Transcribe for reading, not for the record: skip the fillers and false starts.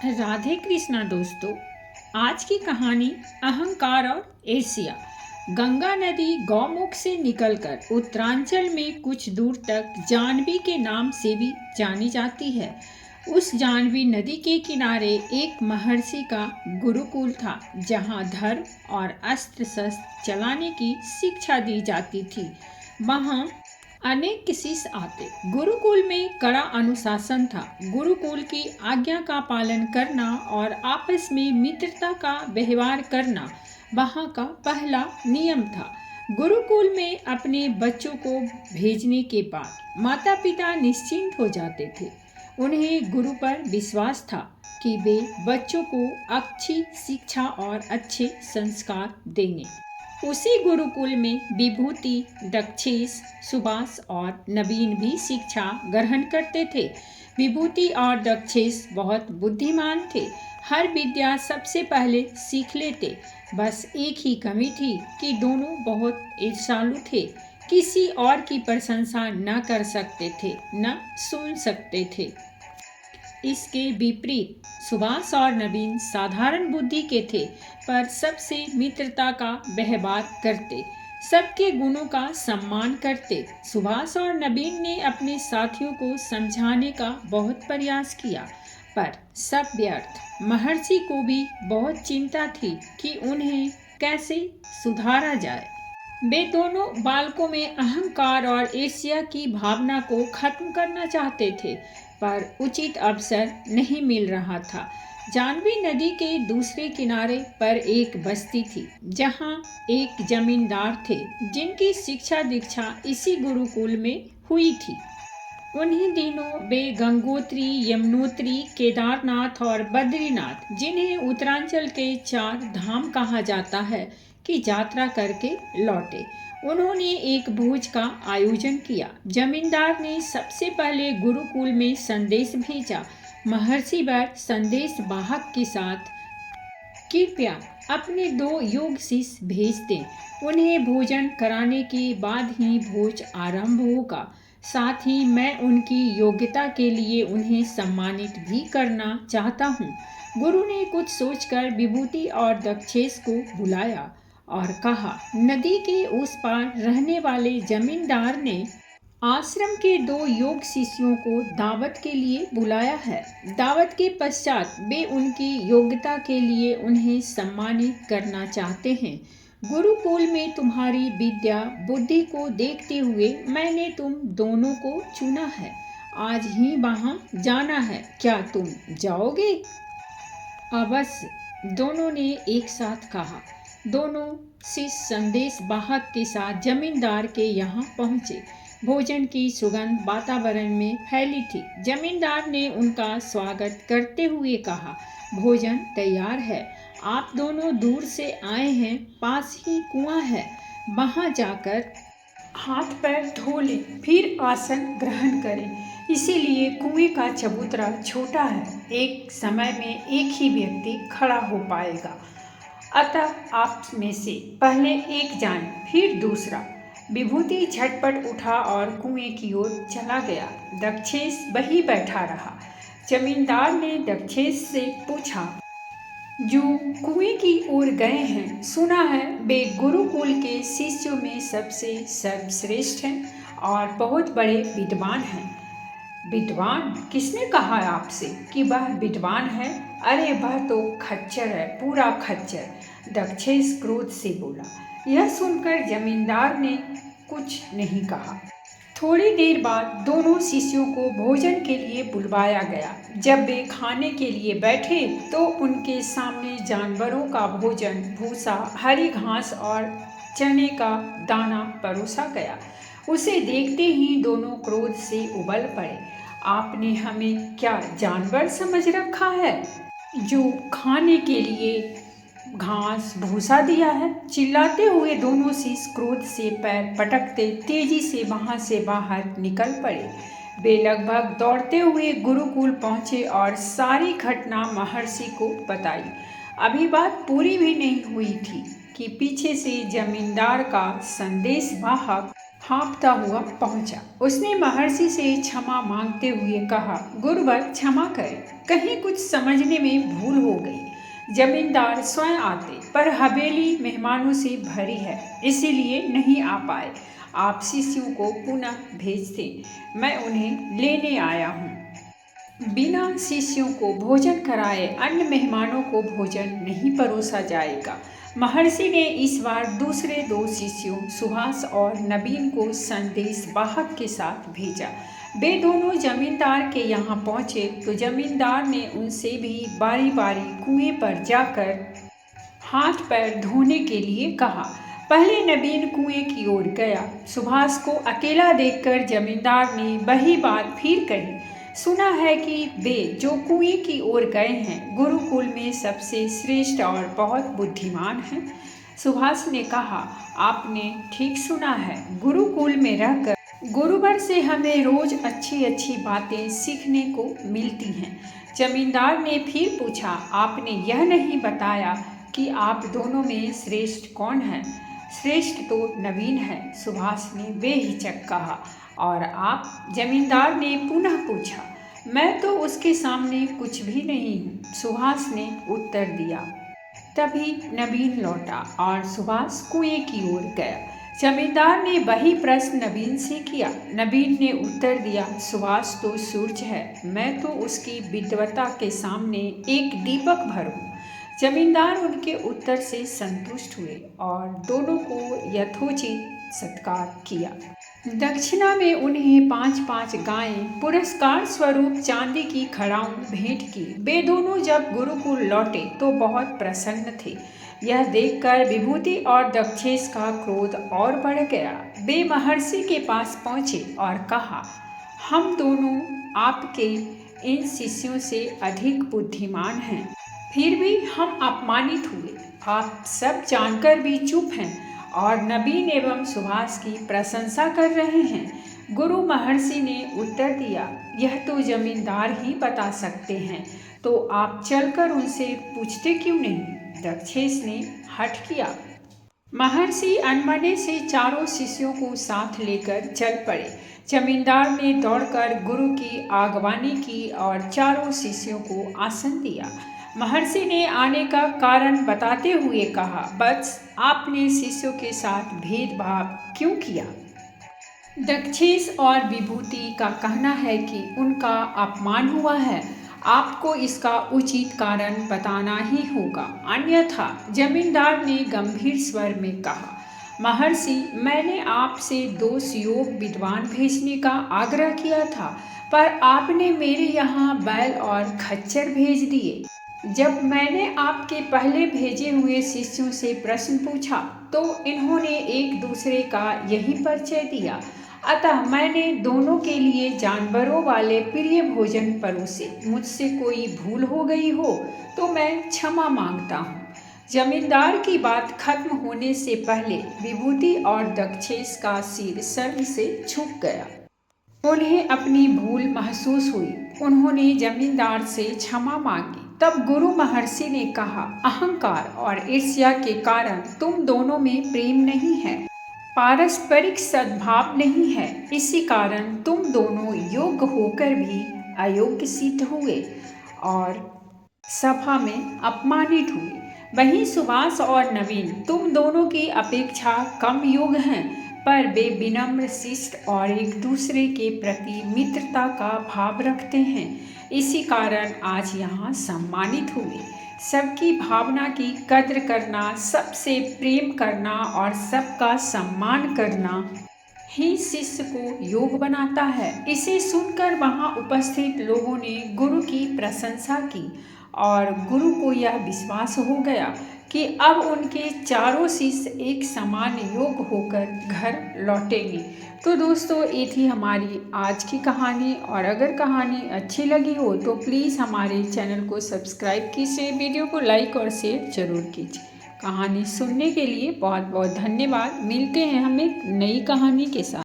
राधे कृष्णा दोस्तों। आज की कहानी अहंकार और ईर्ष्या। गंगा नदी गौमुख से निकलकर उत्तरांचल में कुछ दूर तक जाह्नवी के नाम से भी जानी जाती है। उस जाह्नवी नदी के किनारे एक महर्षि का गुरुकुल था, जहाँ धर्म और अस्त्र शस्त्र चलाने की शिक्षा दी जाती थी। वहाँ अनेक शिष्य आते। गुरुकुल में कड़ा अनुशासन था। गुरुकुल की आज्ञा का पालन करना और आपस में मित्रता का व्यवहार करना वहाँ का पहला नियम था। गुरुकुल में अपने बच्चों को भेजने के बाद माता पिता निश्चिंत हो जाते थे। उन्हें गुरु पर विश्वास था कि वे बच्चों को अच्छी शिक्षा और अच्छे संस्कार देंगे। उसी गुरुकुल में विभूति, दक्षेश, सुभाष और नवीन भी शिक्षा ग्रहण करते थे। विभूति और दक्षेश बहुत बुद्धिमान थे। हर विद्या सबसे पहले सीख लेते। बस एक ही कमी थी कि दोनों बहुत ईर्ष्यालु थे। किसी और की प्रशंसा न कर सकते थे, न सुन सकते थे। इसके विपरीत सुभाष और नवीन साधारण बुद्धि के थे, पर सबसे मित्रता का व्यवहार करते, सबके गुणों का सम्मान करते। सुभाष और नवीन ने अपने साथियों को समझाने का बहुत प्रयास किया, पर सब व्यर्थ। महर्षि को भी बहुत चिंता थी कि उन्हें कैसे सुधारा जाए। वे दोनों बालकों में अहंकार और ईर्ष्या की भावना को खत्म करना चाहते थे, पर उचित अवसर नहीं मिल रहा था। जाह्नवी नदी के दूसरे किनारे पर एक बस्ती थी, जहाँ एक जमींदार थे, जिनकी शिक्षा दीक्षा इसी गुरुकुल में हुई थी। उन्हीं दिनों वे गंगोत्री, यमुनोत्री, केदारनाथ और बद्रीनाथ, जिन्हें उत्तरांचल के 4 धाम कहा जाता है, की यात्रा करके लौटे। उन्होंने एक भोज का आयोजन किया। जमींदार ने सबसे पहले गुरुकुल में संदेश भेजा। महर्षि वर संदेश वाहक के साथ कृपया अपने 2 योग शिष्य भेज दें। उन्हें भोजन कराने के बाद ही भोज आरंभ होगा। साथ ही मैं उनकी योग्यता के लिए उन्हें सम्मानित भी करना चाहता हूँ। गुरु ने कुछ सोचकर विभूति और दक्षेश को बुलाया और कहा, नदी के उस पार रहने वाले जमींदार ने आश्रम के 2 योग शिष्यों को दावत के लिए बुलाया है। दावत के पश्चात वे उनकी योग्यता के लिए उन्हें सम्मानित करना चाहते हैं। गुरुकुल में तुम्हारी विद्या बुद्धि को देखते हुए मैंने तुम दोनों को चुना है। आज ही वहाँ जाना है। क्या तुम जाओगे? अवश्य, दोनों ने एक साथ कहा। दोनों शिष्य संदेश वाहक के साथ जमींदार के यहाँ पहुँचे। भोजन की सुगंध वातावरण में फैली थी। जमींदार ने उनका स्वागत करते हुए कहा, भोजन तैयार है। आप दोनों दूर से आए हैं, पास ही कुआं है, वहां जाकर हाथ पैर धो लें, फिर आसन ग्रहण करें। इसीलिए कुएं का चबूतरा छोटा है, एक समय में एक ही व्यक्ति खड़ा हो पाएगा। अतः आप में से पहले एक जाए, फिर दूसरा। विभूति झटपट उठा और कुएं की ओर चला गया। दक्षेश वहीं बैठा रहा। जमींदार ने दक्षेश से पूछा, जो कुएं की ओर गए हैं, सुना है वे गुरुकुल के शिष्यों में सबसे सर्वश्रेष्ठ हैं और बहुत बड़े विद्वान हैं। विद्वान? किसने कहा आपसे कि वह विद्वान है? अरे वह तो खच्चर है, पूरा खच्चर। दक्षेश क्रोध से बोला। यह सुनकर जमींदार ने कुछ नहीं कहा। थोड़ी देर बाद दोनों शिष्यों को भोजन के लिए बुलवाया गया। जब वे खाने के लिए बैठे तो उनके सामने जानवरों का भोजन, भूसा, हरी घास और चने का दाना परोसा गया। उसे देखते ही दोनों क्रोध से उबल पड़े। आपने हमें क्या जानवर समझ रखा है, जो खाने के लिए घास भूसा दिया है? चिल्लाते हुए दोनों शिष्य क्रोध से पैर पटकते तेजी से वहां से बाहर निकल पड़े। वे लगभग दौड़ते हुए गुरुकुल पहुंचे और सारी घटना महर्षि को बताई। अभी बात पूरी भी नहीं हुई थी कि पीछे से जमींदार का संदेश वाहक हाँफता हुआ पहुंचा। उसने महर्षि से क्षमा मांगते हुए कहा, गुरुवर क्षमा करें, कहीं कुछ समझने में भूल हो गई। जमींदार स्वयं आते, पर हवेली मेहमानों से भरी है, इसीलिए नहीं आ पाए। आप शिष्यों को पुनः भेज दें, मैं उन्हें लेने आया हूँ। बिना शिष्यों को भोजन कराए अन्य मेहमानों को भोजन नहीं परोसा जाएगा। महर्षि ने इस बार दूसरे दो शिष्यों सुहास और नवीन को संदेश वाहक के साथ भेजा। वे दोनों जमींदार के यहाँ पहुँचे तो जमींदार ने उनसे भी बारी बारी कुएं पर जाकर हाथ पैर धोने के लिए कहा। पहले नवीन कुएं की ओर गया। सुभाष को अकेला देखकर जमींदार ने वही बात फिर कही, सुना है कि वे जो कुएं की ओर गए हैं गुरुकुल में सबसे श्रेष्ठ और बहुत बुद्धिमान हैं। सुभाष ने कहा, आपने ठीक सुना है, गुरुकुल में रहकर गुरुवर से हमें रोज अच्छी अच्छी बातें सीखने को मिलती हैं। जमींदार ने फिर पूछा, आपने यह नहीं बताया कि आप दोनों में श्रेष्ठ कौन है? श्रेष्ठ तो नवीन है, सुभाष ने बेहिचक कहा। और आप? जमींदार ने पुनः पूछा। मैं तो उसके सामने कुछ भी नहीं हूँ, सुभाष ने उत्तर दिया। तभी नवीन लौटा और सुभाष कुएं की ओर गया। जमींदार ने वही प्रश्न नवीन से किया। नवीन ने उत्तर दिया, सुभाष तो सूर्य है, मैं तो उसकी विद्वता के सामने एक दीपक भर हूँ। जमींदार उनके उत्तर से संतुष्ट हुए और दोनों को यथोचित सत्कार किया। दक्षिणा में उन्हें 5-5 गायें पुरस्कार स्वरूप चांदी की खड़ाऊं भेंट की। वे दोनों जब गुरुकुल लौटे तो बहुत प्रसन्न थे। यह देखकर विभूति और दक्षेश का क्रोध और बढ़ गया। वे महर्षि के पास पहुँचे और कहा, हम दोनों आपके इन शिष्यों से अधिक बुद्धिमान हैं, फिर भी हम अपमानित हुए। आप सब जानकर भी चुप हैं और नवीन एवं सुभाष की प्रशंसा कर रहे हैं। गुरु महर्षि ने उत्तर दिया, यह तो जमींदार ही बता सकते हैं, तो आप चलकर उनसे पूछते क्यों नहीं? दक्षेश ने हठ किया। महर्षि अनमने से चारों शिष्यों को साथ लेकर चल पड़े। जमींदार ने दौड़कर गुरु की आगवानी की और चारों शिष्यों को आसन दिया। महर्षि ने आने का कारण बताते हुए कहा, बस आपने शिष्यों के साथ भेदभाव क्यों किया? दक्षेश और विभूति का कहना है कि उनका अपमान हुआ है। आपको इसका उचित कारण बताना ही होगा, अन्यथा। जमींदार ने गंभीर स्वर में कहा, महर्षि, मैंने आपसे 2 योग विद्वान भेजने का आग्रह किया था, पर आपने मेरे यहाँ बैल और खच्चर भेज दिए। जब मैंने आपके पहले भेजे हुए शिष्यों से प्रश्न पूछा तो इन्होंने एक दूसरे का यही परिचय दिया, अतः मैंने दोनों के लिए जानवरों वाले प्रिय भोजन परोसे। मुझसे कोई भूल हो गई हो तो मैं क्षमा मांगता हूँ। जमींदार की बात खत्म होने से पहले विभूति और दक्षेश का सिर शर्म से झुक गया। उन्हें अपनी भूल महसूस हुई। उन्होंने जमींदार से क्षमा मांगी। तब गुरु महर्षि ने कहा, अहंकार और ईर्ष्या के कारण तुम दोनों में प्रेम नहीं है, पारस्परिक सद्भाव नहीं है, इसी कारण तुम दोनों योग्य होकर भी अयोग्य सिद्ध हुए और सभा में अपमानित हुए। वहीं सुभाष और नवीन तुम दोनों की अपेक्षा कम योग्य हैं, पर वे विनम्र, शिष्ट और एक दूसरे के प्रति मित्रता का भाव रखते हैं, इसी कारण आज यहाँ सम्मानित हुए। सबकी भावना की कद्र करना, सबसे प्रेम करना और सबका सम्मान करना ही शिष्य को योग बनाता है। इसे सुनकर वहाँ उपस्थित लोगों ने गुरु की प्रशंसा की और गुरु को यह विश्वास हो गया कि अब उनके चारों शिष्य एक समान योग होकर घर लौटेंगे। तो दोस्तों, ये थी हमारी आज की कहानी, और अगर कहानी अच्छी लगी हो तो प्लीज़ हमारे चैनल को सब्सक्राइब कीजिए, वीडियो को लाइक और शेयर जरूर कीजिए। कहानी सुनने के लिए बहुत बहुत धन्यवाद। मिलते हैं हम एक नई कहानी के साथ।